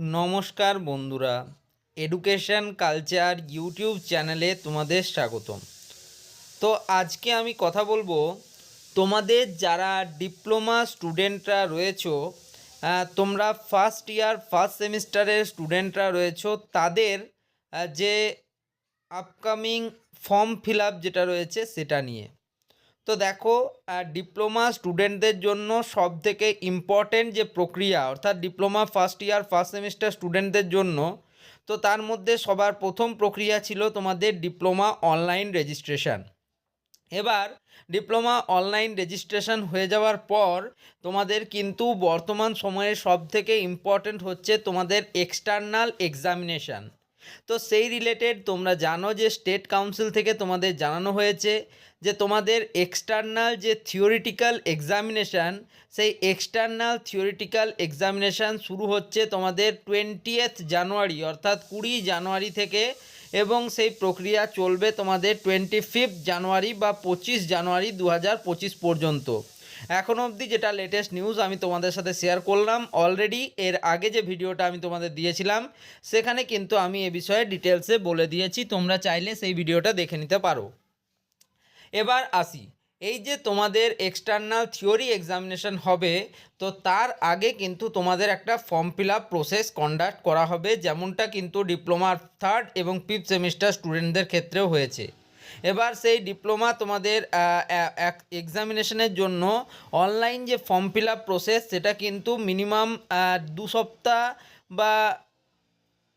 নমস্কার বন্ধুরা, education culture YouTube চ্যানেলে তোমাদের স্বাগতম। তো আজকে আমি কথা বলবো তোমাদের যারা ডিপ্লোমা স্টুডেন্টরা রয়েছো, তোমরা ফার্স্ট ইয়ার ফার্স্ট সেমিস্টারের স্টুডেন্টরা রয়েছো, তাদের যে আপকামিং ফর্ম ফিল আপ যেটা রয়েছে সেটা নিয়ে। তো দেখো, ডিপ্লোমা স্টুডেন্টদের জন্য সবথেকে ইম্পর্টেন্ট যে প্রক্রিয়া, অর্থাৎ diploma first year first semester স্টুডেন্টদের জন্য, তো তার মধ্যে সবার প্রথম প্রক্রিয়া ছিল তোমাদের ডিপ্লোমা অনলাইন রেজিস্ট্রেশন। এবার ডিপ্লোমা অনলাইন রেজিস্ট্রেশন হয়ে যাওয়ার পর তোমাদের কিন্তু বর্তমান সময়ে সবথেকে ইম্পর্টেন্ট হচ্ছে তোমাদের এক্সটার্নাল এক্সামিনেশান। তো সেই রিলেটেড তোমরা জানো যে স্টেট কাউন্সিল থেকে তোমাদের জানানো হয়েছে যে তোমাদের এক্সটার্নাল যে থিওরিটিক্যাল এক্সামিনেশান, সেই এক্সটার্নাল থিওরিটিক্যাল এক্সামিনেশান শুরু হচ্ছে তোমাদের 20th জানুয়ারি, অর্থাৎ 20 জানুয়ারি থেকে, এবং সেই প্রক্রিয়া চলবে তোমাদের 25 জানুয়ারি বা 25 জানুয়ারি 2025 পর্যন্ত। এখন অবধি যেটা লেটেস্ট নিউজ আমি তোমাদের সাথে শেয়ার করলাম, অলরেডি এর আগে যে ভিডিওটা আমি তোমাদের দিয়েছিলাম সেখানে কিন্তু আমি এ বিষয়ে ডিটেলসে বলে দিয়েছি, তোমরা চাইলে সেই ভিডিওটা দেখে নিতে পারো। এবার আসি, এই যে তোমাদের এক্সটার্নাল থিওরি এক্সামিনেশন হবে, তো তার আগে কিন্তু তোমাদের একটা form fill up process conduct করা হবে, যেমনটা কিন্তু ডিপ্লোমার থার্ড এবং ফিফথ সেমিস্টার স্টুডেন্টদের ক্ষেত্রেও হয়েছে। এবার সেই ডিপ্লোমা তোমাদের এক্সামিনেশনের জন্য অনলাইন যে ফর্ম ফিল আপ প্রসেস, সেটা কিন্তু মিনিমাম 2 সপ্তাহ বা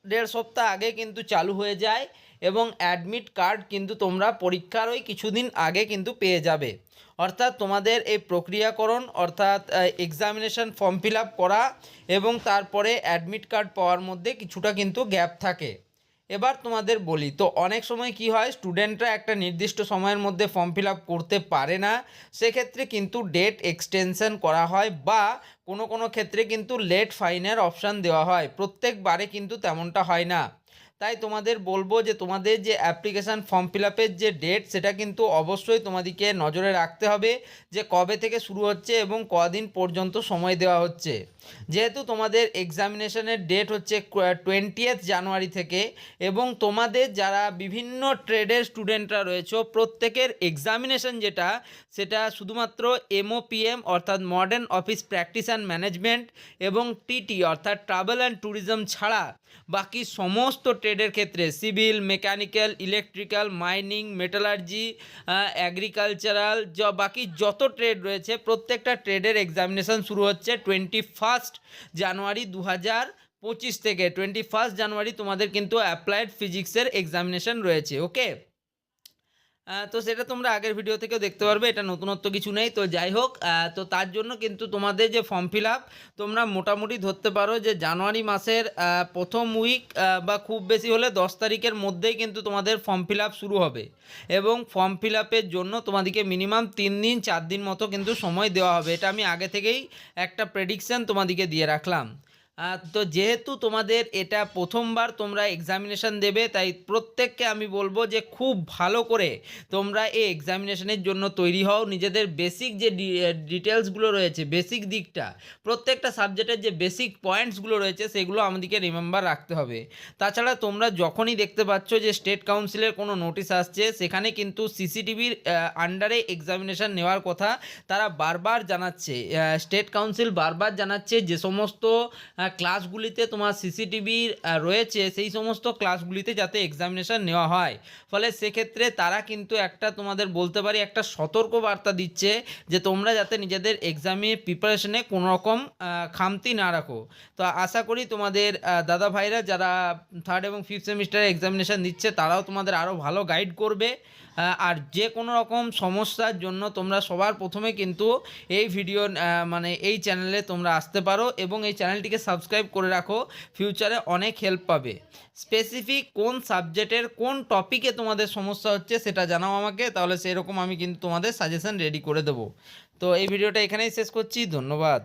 1.5 সপ্তাহ আগে কিন্তু চালু হয়ে যায়, এবং অ্যাডমিট কার্ড কিন্তু তোমরা পরীক্ষার ওই কিছুদিন আগে কিন্তু পেয়ে যাবে। অর্থাৎ তোমাদের এই প্রক্রিয়াকরণ, অর্থাৎ এক্সামিনেশন ফর্ম ফিল আপ করা এবং তারপরে অ্যাডমিট কার্ড পাওয়ার মধ্যে কিছুটা কিন্তু গ্যাপ থাকে। এবার তোমাদের বলি, তো অনেক সময় কি হয়, স্টুডেন্টরা একটা নির্দিষ্ট সময়ের মধ্যে ফর্ম ফিল আপ করতে পারে না, সেক্ষেত্রে কিন্তু ডেট এক্সটেনশন করা হয়, বা কোনো কোনো ক্ষেত্রে কিন্তু লেট ফাইনের অপশান দেওয়া হয়। প্রত্যেকবারে কিন্তু তেমনটা হয় না। তাই তোমাদের বলবো যে তোমাদের যে অ্যাপ্লিকেশান ফর্ম ফিল আপের যে ডেট, সেটা কিন্তু অবশ্যই তোমাদেরকে নজরে রাখতে হবে যে কবে থেকে শুরু হচ্ছে এবং কদিন পর্যন্ত সময় দেওয়া হচ্ছে। যেহেতু তোমাদের এক্সামিনেশনের ডেট হচ্ছে 20th জানুয়ারি থেকে, এবং তোমাদের যারা বিভিন্ন ট্রেডের স্টুডেন্টরা রয়েছে প্রত্যেকের এক্সামিনেশন যেটা, সেটা শুধুমাত্র MOPM অর্থাৎ modern office practice and management এবং TT অর্থাৎ ট্রাভেল অ্যান্ড ট্যুরিজম ছাড়া বাকি সমস্ত ট্রেডের ক্ষেত্রে, civil, mechanical, electrical, mining, metallurgy, agricultural, বাকি যত ট্রেড রয়েছে প্রত্যেকটা ট্রেডের এক্সামিনেশন শুরু হচ্ছে 21 জানুয়ারি 2025 থেকে। 21 জানুয়ারি তোমাদের কিন্তু অ্যাপ্লাইড ফিজিক্সের এক্সামিনেশন রয়েছে। ওকে, তো সেটা তোমরা আগের ভিডিও থেকেও দেখতে পারবে, এটা নতুনত্ব কিছু নেই। তো যাই হোক, তো তার জন্য কিন্তু তোমাদের যে ফর্ম ফিল আপ, তোমরা মোটামুটি ধরতে পারো যে জানুয়ারি মাসের প্রথম উইক বা খুব বেশি হলে 10 তারিখের মধ্যেই কিন্তু তোমাদের ফর্ম ফিল আপ শুরু হবে, এবং ফর্ম ফিল আপের জন্য তোমাদেরকে মিনিমাম 3 দিন 4 দিন মতো কিন্তু সময় দেওয়া হবে। এটা আমি আগে থেকেই একটা প্রেডিকশান তোমাদেরকে দিয়ে রাখলাম। তো যেহেতু তোমাদের এটা প্রথমবার তোমরা এক্সামিনেশান দেবে, তাই প্রত্যেককে আমি বলবো যে খুব ভালো করে তোমরা এই এক্সামিনেশনের জন্য তৈরি হও। নিজেদের বেসিক যে ডিটেলসগুলো রয়েছে, বেসিক দিকটা, প্রত্যেকটা সাবজেক্টের যে বেসিক পয়েন্টসগুলো রয়েছে সেগুলো আমাদেরকে রিমেম্বার রাখতে হবে। তাছাড়া তোমরা যখনই দেখতে পাচ্ছ যে স্টেট কাউন্সিলের কোনো নোটিশ আসছে, সেখানে কিন্তু CCTVর আন্ডারে এক্সামিনেশান নেওয়ার কথা তারা বারবার জানাচ্ছে। স্টেট কাউন্সিল বারবার জানাচ্ছে যে সমস্ত ক্লাসগুলিতে তোমার CCTV রয়েছে, সেই সমস্ত ক্লাসগুলিতে যাতে এক্সামিনেশান নেওয়া হয়। ফলে সেক্ষেত্রে তারা কিন্তু একটা, তোমাদের বলতে পারি, একটা সতর্ক বার্তা দিচ্ছে যে তোমরা যাতে নিজেদের এক্সামের প্রিপারেশনে কোনো রকম খামতি না রাখো। তো আশা করি তোমাদের দাদা ভাইরা যারা থার্ড এবং ফিফথ সেমিস্টারে এক্সামিনেশান দিচ্ছে, তারাও তোমাদের আরও ভালো গাইড করবে। আর যে কোনো রকম সমস্যার জন্য তোমরা সবার প্রথমে কিন্তু এই ভিডিও মানে এই চ্যানেলে তোমরা আসতে পারো, এবং এই চ্যানেলটিকে সাবস্ক্রাইব করে রাখো, ফিউচারে অনেক হেল্প পাবে। স্পেসিফিক কোন সাবজেক্টের কোন টপিকে তোমাদের সমস্যা হচ্ছে সেটা জানাও আমাকে, তাহলে সেরকম আমি কিন্তু তোমাদের সাজেশন রেডি করে দেবো। তো এই ভিডিওটা এখানেই শেষ করছি, ধন্যবাদ।